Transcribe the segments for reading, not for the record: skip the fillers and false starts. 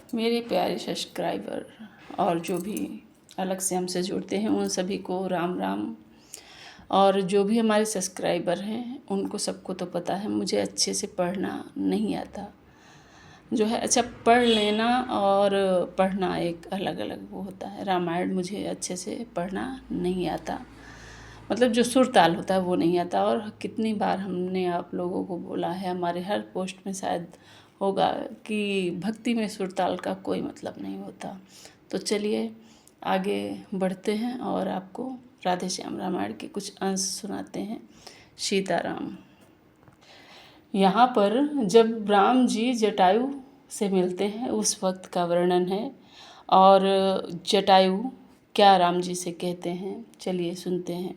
मेरे प्यारे सब्सक्राइबर और जो भी अलग से हमसे जुड़ते हैं उन सभी को राम राम। और जो भी हमारे सब्सक्राइबर हैं उनको सबको तो पता है मुझे अच्छे से पढ़ना नहीं आता जो है। अच्छा, पढ़ लेना और पढ़ना एक अलग अलग वो होता है। रामायण मुझे अच्छे से पढ़ना नहीं आता, मतलब जो सुर ताल होता है वो नहीं आता। और कितनी बार हमने आप लोगों को बोला है, हमारे हर पोस्ट में शायद होगा कि भक्ति में सुर ताल का कोई मतलब नहीं होता। तो चलिए आगे बढ़ते हैं और आपको राधे श्याम रामायण के कुछ अंश सुनाते हैं। सीताराम। यहाँ पर जब राम जी जटायु से मिलते हैं उस वक्त का वर्णन है। और जटायु क्या राम जी से कहते हैं, चलिए सुनते हैं।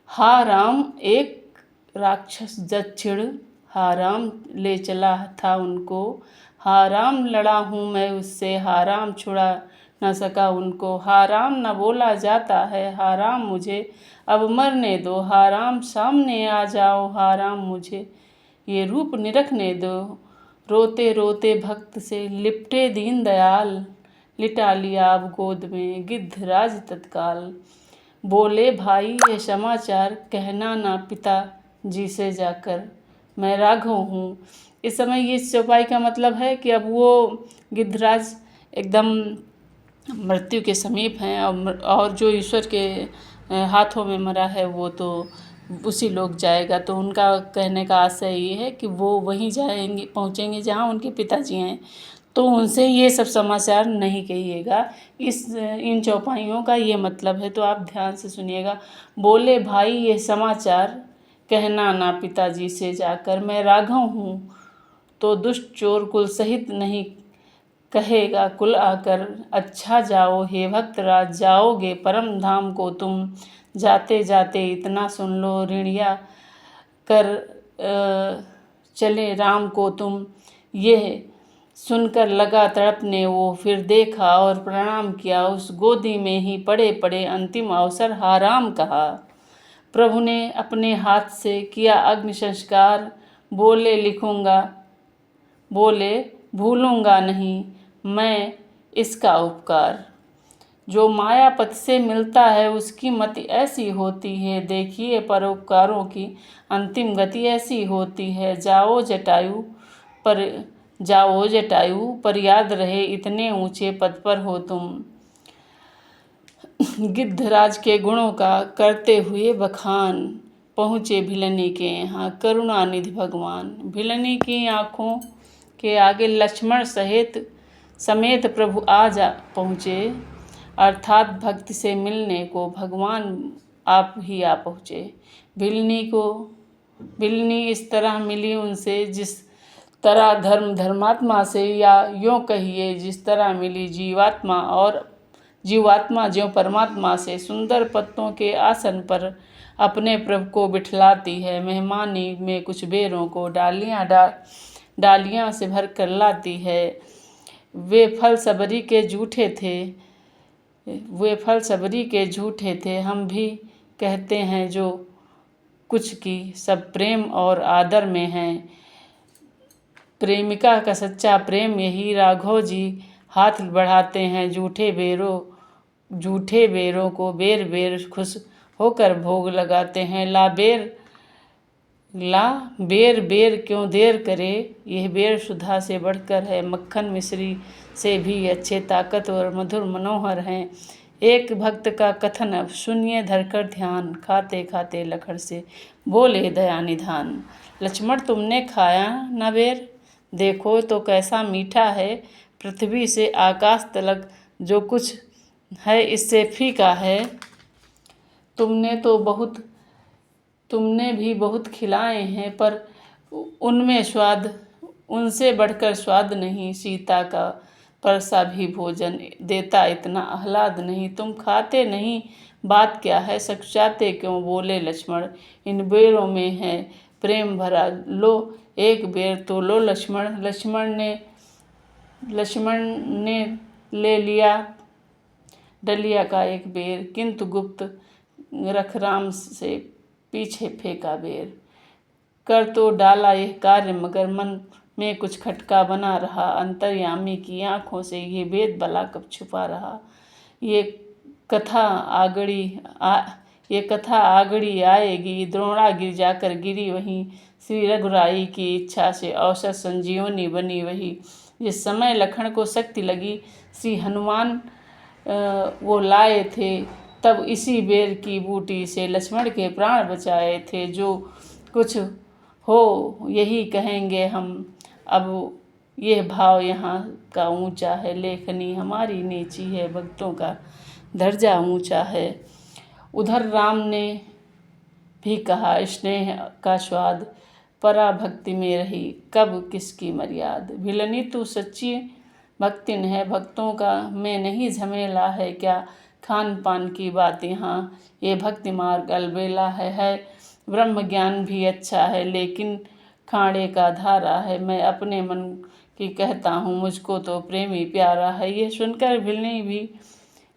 हा राम, एक राक्षस दक्षिण, हा राम ले चला था उनको। हा राम, लड़ा हूँ मैं उससे, हा राम छुड़ा न सका उनको। हा राम, न बोला जाता है, हा राम मुझे अब मरने दो। हा राम, सामने आ जाओ, हा राम मुझे ये रूप निरखने दो। रोते रोते भक्त से लिपटे दीन दयाल, लिटा लिया अब गोद में गिद्धराज तत्काल। बोले भाई ये समाचार कहना ना पिता जी से जाकर, मैं राघव हूँ। इस समय ये चौपाई का मतलब है कि अब वो गिद्धराज एकदम मृत्यु के समीप हैं और जो ईश्वर के हाथों में मरा है वो तो उसी लोग जाएगा। तो उनका कहने का आशय ये है कि वो वहीं जाएंगे, पहुँचेंगे जहाँ उनके पिताजी हैं। तो उनसे ये सब समाचार नहीं कहिएगा। इन चौपाइयों का ये मतलब है, तो आप ध्यान से सुनिएगा। बोले भाई ये समाचार कहना ना पिताजी से जाकर, मैं राघव हूँ तो दुष्ट चोर कुल सहित नहीं कहेगा कुल आकर। अच्छा जाओ हे भक्त राज, जाओगे परम धाम को तुम। जाते जाते इतना सुन लो, ऋणिया कर चले राम को तुम। यह सुनकर लगा तड़पने वो, फिर देखा और प्रणाम किया। उस गोदी में ही पड़े पड़े अंतिम अवसर हा राम कहा। प्रभु ने अपने हाथ से किया अग्नि संस्कार। बोले लिखूंगा, बोले भूलूंगा नहीं मैं इसका उपकार। जो मायापति से मिलता है उसकी मति ऐसी होती है, देखिए परोपकारों की अंतिम गति ऐसी होती है। जाओ जटायु पर याद रहे, इतने ऊंचे पद पर हो तुम। गिद्धराज के गुणों का करते हुए बखान, पहुँचे भिलनी के यहाँ करुणानिधि भगवान। भिलनी की आँखों के आगे लक्ष्मण समेत प्रभु आ जा पहुँचे, अर्थात भक्ति से मिलने को भगवान आप ही आ पहुँचे। भिलनी इस तरह मिली उनसे जिस तरह धर्मात्मा से, या यूँ कहिए जिस तरह मिली जीवात्मा ज्यों परमात्मा से। सुंदर पत्तों के आसन पर अपने प्रभु को बिठलाती है, मेहमानी में कुछ बेरों को डालियाँ से भर कर लाती है। वे फल सबरी के झूठे थे, हम भी कहते हैं जो कुछ की सब प्रेम और आदर में है। प्रेमिका का सच्चा प्रेम यही, राघव जी हाथ बढ़ाते हैं झूठे बेरों को बेर बेर खुश होकर भोग लगाते हैं। ला बेर क्यों देर करे, यह बेर सुधा से बढ़कर है। मक्खन मिश्री से भी अच्छे, ताकतवर मधुर मनोहर हैं। एक भक्त का कथन अब सुनिए धरकर ध्यान, खाते खाते लखड़ से बोले दया निधान। लक्ष्मण तुमने खाया न बेर, देखो तो कैसा मीठा है। पृथ्वी से आकाश तलक जो कुछ है इससे फीका है। तुमने भी बहुत खिलाए हैं, पर उनमें स्वाद उनसे बढ़कर स्वाद नहीं। सीता का परसा भी भोजन देता इतना आह्लाद नहीं। तुम खाते नहीं बात क्या है, सकुचाते क्यों, बोले लक्ष्मण। इन बेरों में है प्रेम भरा, लो एक बेर तो लो लक्ष्मण। लक्ष्मण ने ले लिया डलिया का एक बेर, किंतु गुप्त रख राम से पीछे फेंका बेर। कर तो डाला यह कार्य मगर मन में कुछ खटका बना रहा। अंतर्यामी की आँखों से ये भेद भला कब छुपा रहा। ये कथा आगड़ी आएगी। द्रोणा गिर जाकर गिरी वहीं, श्री रघुराई की इच्छा से औसत संजीवनी बनी वही। जिस समय लखन को शक्ति लगी, श्री हनुमान वो लाए थे, तब इसी बेर की बूटी से लक्ष्मण के प्राण बचाए थे। जो कुछ हो यही कहेंगे हम, अब ये भाव यहाँ का ऊंचा है। लेखनी हमारी नीची है, भक्तों का दर्जा ऊंचा है। उधर राम ने भी कहा, स्नेह का स्वाद पराभक्ति में रही, कब किसकी मर्याद। भिलनी तू सच्ची भक्तिन है, भक्तों का मैं नहीं झमेला है क्या। खान पान की बात यहाँ, ये भक्ति मार्ग अलबेला है। ब्रह्म ज्ञान भी अच्छा है, लेकिन खाड़े का धारा है। मैं अपने मन की कहता हूँ, मुझको तो प्रेमी प्यारा है। ये सुनकर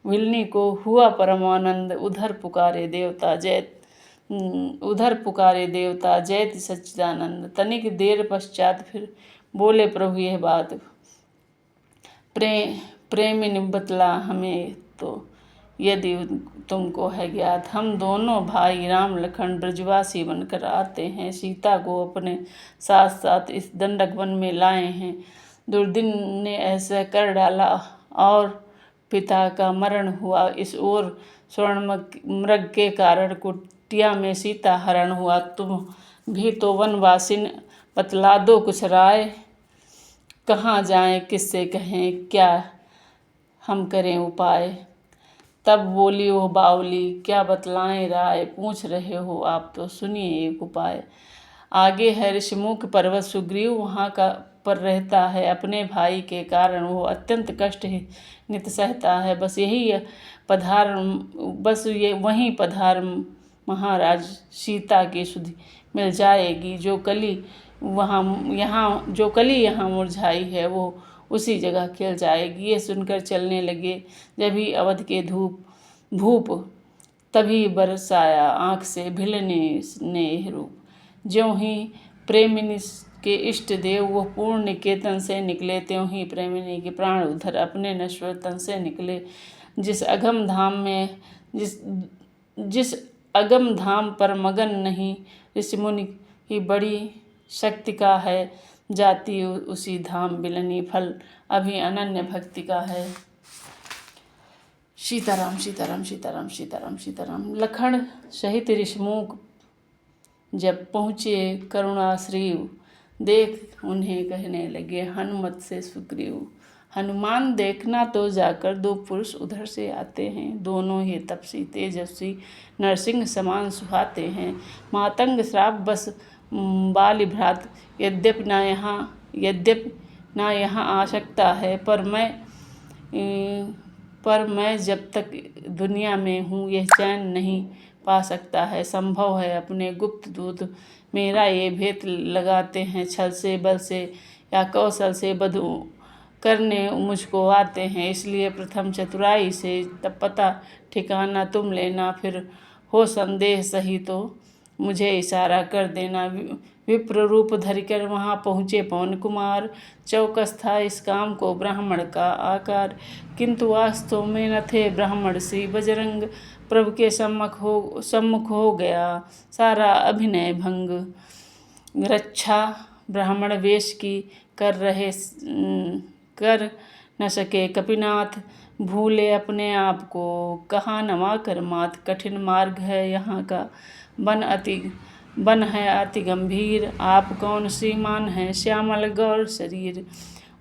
भिलनी को हुआ परमानंद। उधर पुकारे देवता जयति सच्चिदानंद। तनिक देर पश्चात फिर बोले प्रभु यह बात, प्रेमिन बतला हमें तो, यदि तुमको है ज्ञात। हम दोनों भाई राम लखन ब्रजवासी बनकर आते हैं। सीता को अपने साथ साथ इस दंडक वन में लाए हैं। दुर्दिन ने ऐसा कर डाला और पिता का मरण हुआ। इस ओर स्वर्ण मृग के कारण कुटिया में सीता हरण हुआ। तुम भी तो वनवासिन, बतला दो कुछ राय। कहाँ जाएं, किससे कहें, क्या हम करें उपाय। तब बोली वो बावली, क्या बतलाएं राय। पूछ रहे हो आप तो सुनिए एक उपाय। आगे है ऋषिमुख पर्वत, सुग्रीव वहाँ का पर रहता है। अपने भाई के कारण वो अत्यंत कष्ट नित सहता है। बस वहीं पधार महाराज, सीता की सुधि मिल जाएगी। जो कली यहाँ मुरझाई है, वो उसी जगह खिल जाएगी। ये सुनकर चलने लगे। जब ही अवध के भूप तभी बरसाया आँख से भिलनी ने रूप। ज्यों ही प्रेमिनी के इष्ट देव वो पूर्ण निकेतन से निकले, त्यों ही प्रेमिनी के प्राण उधर अपने नश्वर तन से निकले। जिस अगम धाम पर मगन नहीं, ऋषि मुनि की बड़ी शक्ति का है। जाति उसी धाम बिलनी, फल अभी अनन्य भक्ति का है। सीताराम सीताराम सीताराम सीताराम सीताराम। लखन सहित ऋषिमुख जब पहुँचे करुणाश्रीव, देख उन्हें कहने लगे हनुमत से सुग्रीव। हनुमान देखना तो जाकर दो पुरुष उधर से आते हैं। दोनों ही तपसी तेजस्वी नरसिंह समान सुहाते हैं। मातंग श्राप बस बाली भ्रात, यद्यपि ना यहाँ आ सकता है, पर मैं जब तक दुनिया में हूँ यह चैन नहीं पा सकता है। संभव है अपने गुप्त दूत मेरा ये भेद लगाते हैं। छल से, बल से या कौशल से बधु करने मुझको आते हैं। इसलिए प्रथम चतुराई से तब पता ठिकाना तुम लेना। फिर हो संदेह सही तो मुझे इशारा कर देना। विप्र रूप धरकर वहाँ पहुँचे पवन कुमार। चौकस था इस काम को ब्राह्मण का आकार, किंतु वास्तव में न थे ब्राह्मण सी। बजरंग प्रभु के सम्मुख हो गया सारा अभिनय भंग। रक्षा ब्राह्मण वेश की कर न सके कपिनाथ, भूले अपने आप को कहाँ नमा कर मात। कठिन मार्ग है यहाँ का, बन है अति गंभीर। आप कौन श्रीमान हैं, श्यामल गौर शरीर।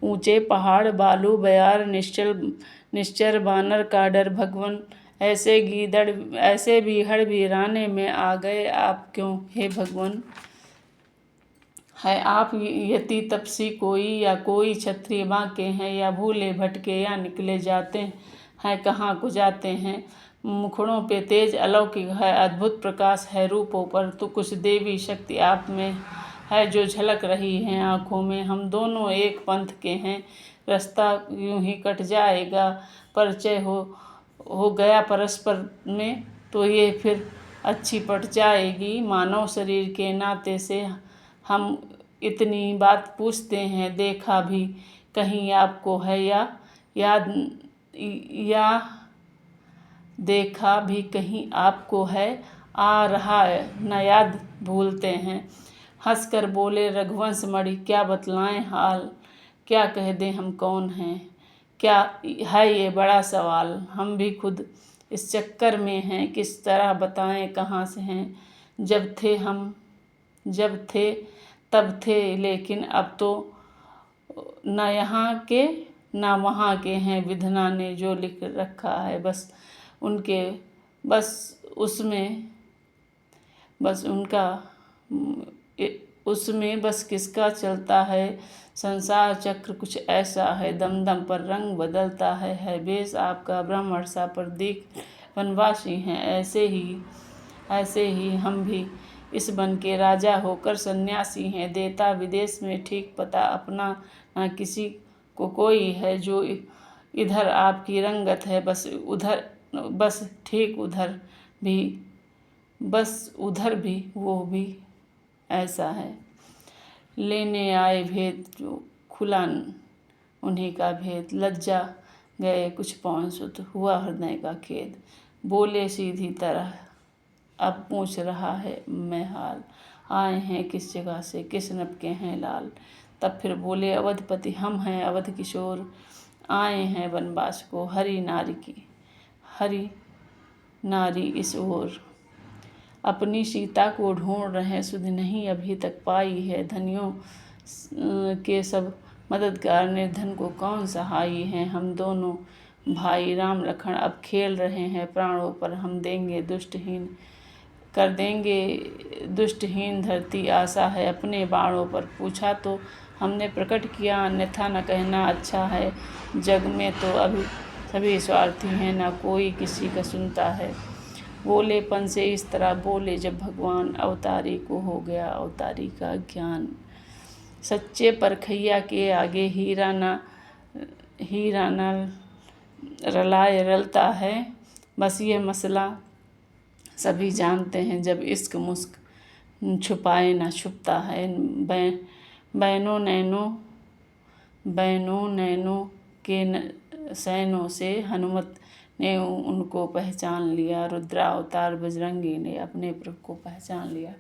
ऊंचे पहाड़ बालू बयार, निश्चर बानर का डर भगवन। ऐसे बीहड़ वीराने में आ गए आप क्यों हे भगवन। है आप यति तपसी कोई, या कोई क्षत्रिय बांके हैं, या भूले भटके, या निकले जाते हैं कहाँ को जाते हैं। मुखड़ों पे तेज अलौकिक है, अद्भुत प्रकाश है रूपों पर। तो कुछ देवी शक्ति आप में है जो झलक रही है आँखों में। हम दोनों एक पंथ के हैं, रास्ता यूं ही कट जाएगा। परिचय हो गया परस्पर में तो ये फिर अच्छी पट जाएगी। मानव शरीर के नाते से हम इतनी बात पूछते हैं, देखा भी कहीं आपको है या देखा भी कहीं आपको है, आ रहा न याद भूलते हैं। हंसकर बोले रघुवंश मणि, क्या बतलाएं हाल, क्या कह दें हम कौन हैं, क्या है ये बड़ा सवाल। हम भी खुद इस चक्कर में हैं, किस तरह बताएं कहाँ से हैं। जब थे तब थे, लेकिन अब तो न यहाँ के न वहाँ के हैं। विधना ने जो लिख रखा है उसमें बस किसका चलता है संसार चक्र, कुछ ऐसा है। दम दम पर रंग बदलता है बेश आपका ब्रह्मवर्षा पर दीख वनवासी हैं। ऐसे ही हम भी इस वन के राजा होकर सन्यासी हैं। देता विदेश में ठीक पता अपना, ना किसी को कोई है। जो इधर आपकी रंगत है बस ठीक उधर भी वो भी ऐसा है। लेने आए भेद जो खुला उन्हीं का भेद, लज्जा गए कुछ पवन सुत, हुआ हृदय का खेद। बोले सीधी तरह अब पूछ रहा है मैं हाल, आए हैं किस जगह से, किस नभ के हैं लाल। तब फिर बोले अवधपति, हम हैं अवध किशोर, आए हैं वनवास को हरी नारी इस ओर। अपनी सीता को ढूंढ रहे, सुध नहीं अभी तक पाई है। धनियों के सब मददगार, निर्धन को कौन सहाई है। हम दोनों भाई राम लखन अब खेल रहे हैं प्राणों पर। हम कर देंगे दुष्टहीन धरती, आशा है अपने बाणों पर। पूछा तो हमने प्रकट किया, अन्यथा न कहना अच्छा है। जग में तो अभी सभी स्वार्थी हैं, ना कोई किसी का सुनता है। बोलेपन से इस तरह बोले जब भगवान, अवतारी को हो गया अवतारी का ज्ञान। सच्चे परखैया के आगे हीरा न रलाए रलता है। बस ये मसला सभी जानते हैं, जब इश्क मुस्क छुपाए ना छुपता है। बैनों नैनों के सैनों से हनुमत ने उनको पहचान लिया। रुद्रावतार बजरंगी ने अपने प्रभु को पहचान लिया।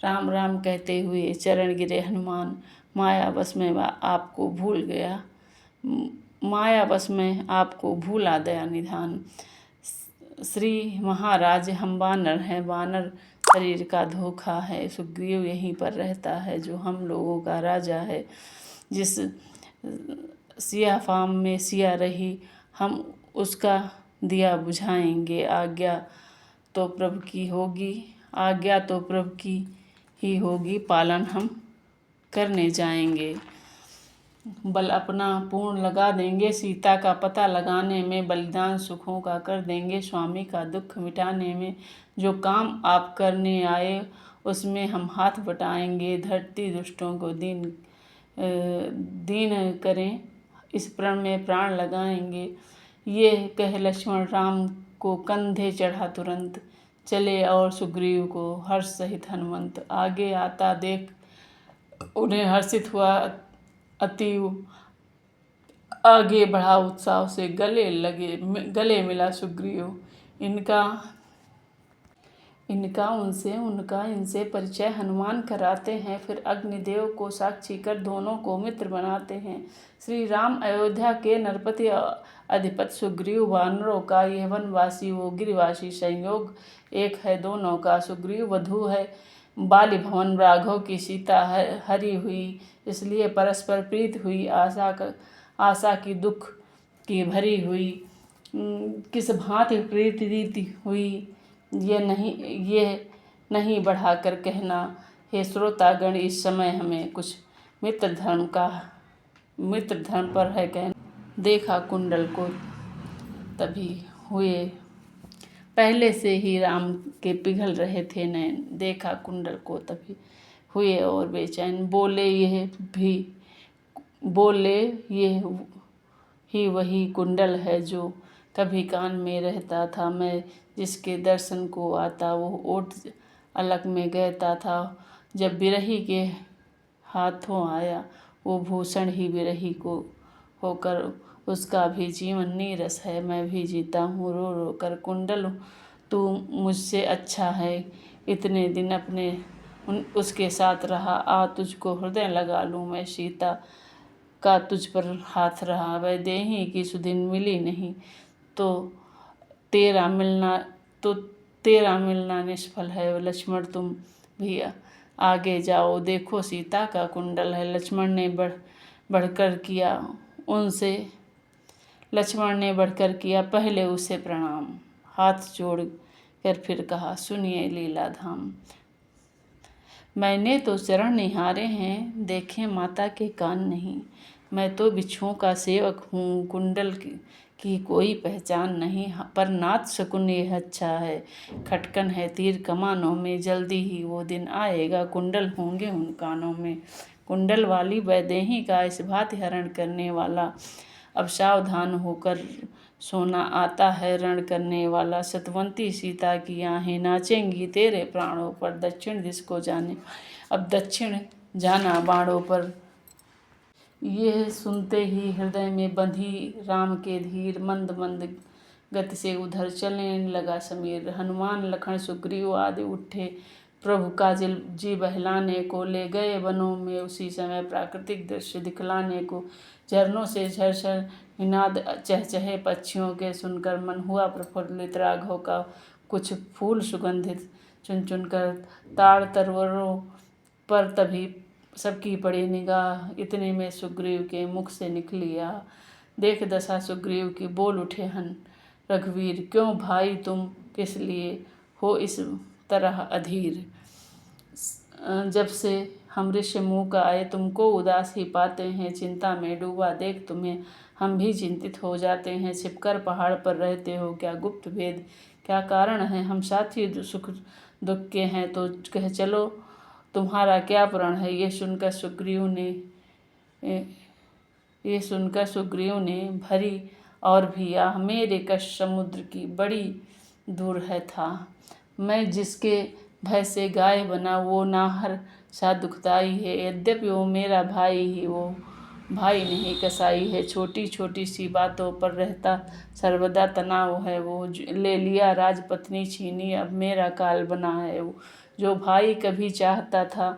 राम राम कहते हुए चरण गिरे हनुमान, माया बस में आपको भूला दया निधान। श्री महाराज हम वानर हैं, वानर शरीर का धोखा है। सुग्रीव यहीं पर रहता है, जो हम लोगों का राजा है। जिस सिया फार्म में सिया रही, हम उसका दिया बुझाएंगे। आज्ञा तो प्रभु की ही होगी, पालन हम करने जाएंगे। बल अपना पूर्ण लगा देंगे, सीता का पता लगाने में। बलिदान सुखों का कर देंगे, स्वामी का दुख मिटाने में। जो काम आप करने आए उसमें हम हाथ बटाएंगे। धरती दुष्टों को दीन करें, इस प्रण में प्राण लगाएंगे। ये कह लक्ष्मण राम को कंधे चढ़ा तुरंत चले, और सुग्रीव को हर्ष सहित हनुमंत। आगे आता देख उन्हें हर्षित हुआ अति, आगे बढ़ा उत्साह से गले मिला सुग्रीव। उनका इनसे परिचय हनुमान कराते हैं। फिर अग्निदेव को साक्षी कर दोनों को मित्र बनाते हैं। श्री राम अयोध्या के नरपति अधिपति, सुग्रीव वानरों का यह वनवासी वो गिरिवासी। संयोग एक है दोनों का, सुग्रीव वधू है बाली भवन। राघव की सीता हरी हुई, इसलिए परस्पर प्रीत हुई। आशा की दुख की भरी हुई, किस भांति प्रीति रीति हुई। ये नहीं बढ़ाकर कहना। हे श्रोतागण, इस समय हमें कुछ मित्र धर्म पर है कहना। देखा कुंडल को तभी हुए, पहले से ही राम के पिघल रहे थे नैन। देखा कुंडल को तभी हुए और बेचैन। बोले ये ही वही कुंडल है, जो कभी कान में रहता था। मैं जिसके दर्शन को आता, वो ओट अलग में कहता था। जब बिरही के हाथों आया वो भूषण ही विरही को होकर, उसका भी जीवन नीरस है, मैं भी जीता हूँ रो रो कर। कुंडल तू मुझसे अच्छा है, इतने दिन अपने उसके साथ रहा, आ तुझको हृदय लगा लूँ मैं, सीता का तुझ पर हाथ रहा। वैदेही की सुदिन मिली नहीं, तो तेरा मिलना तो तेरा मिलना निष्फल है। लक्ष्मण तुम भी आगे जाओ, देखो सीता का कुंडल है। लक्ष्मण ने बढ़कर किया पहले उसे प्रणाम, हाथ जोड़ कर फिर कहा सुनिए लीला धाम। मैंने तो चरण निहारे हैं, देखे माता के कान नहीं, मैं तो बिच्छुओं का सेवक हूँ, कुंडल की कोई पहचान नहीं। पर नाथ शकुन यह अच्छा है, खटकन है तीर कमानों में, जल्दी ही वो दिन आएगा, कुंडल होंगे उन कानों में। कुंडल वाली वैदेही का इस भांति हरण करने वाला, अब सावधान होकर सोना आता है रण करने वाला। सतवंती सीता की आहें नाचेंगी तेरे प्राणों पर, दक्षिण दिश को जाने अब दक्षिण जाना बाणों पर। यह सुनते ही हृदय में बंधी राम के धीर, मंद मंद गति से उधर चलने लगा समीर। हनुमान लखन सुग्रीव आदि उठे प्रभु का जी बहलाने को, ले गए वनों में उसी समय प्राकृतिक दृश्य दिखलाने को। झरनों से झरझर निनाद चहचहे पक्षियों के, सुनकर मन हुआ प्रफुल्लित। राघव का कुछ फूल सुगंधित चुन चुन कर, ताड़ तरवरों पर तभी सबकी पड़ी निगाह। इतने में सुग्रीव के मुख से निकलिया, देख दशा सुग्रीव की बोल उठे हन रघुवीर, क्यों भाई तुम किस लिए हो इस तरह अधीर। जब से हम ऋषि मुँह का आए तुमको उदास ही पाते हैं, चिंता में डूबा देख तुम्हें हम भी चिंतित हो जाते हैं। छिपकर पहाड़ पर रहते हो क्या गुप्त भेद, क्या कारण है, हम साथी सुख दुख के हैं, तो कह चलो तुम्हारा क्या प्रण है। ये सुनकर सुग्रीव ने भरी और भी आह, मेरे कष्ट समुद्र की बड़ी दूर है था। मैं जिसके भय से गाय बना वो नाहर सा दुखदाई है, यद्यपि वो मेरा भाई ही वो भाई नहीं कसाई है। छोटी छोटी सी बातों पर रहता सर्वदा तनाव है वो, ले लिया राजपत्नी छीनी अब मेरा काल बना है वो। जो भाई कभी चाहता था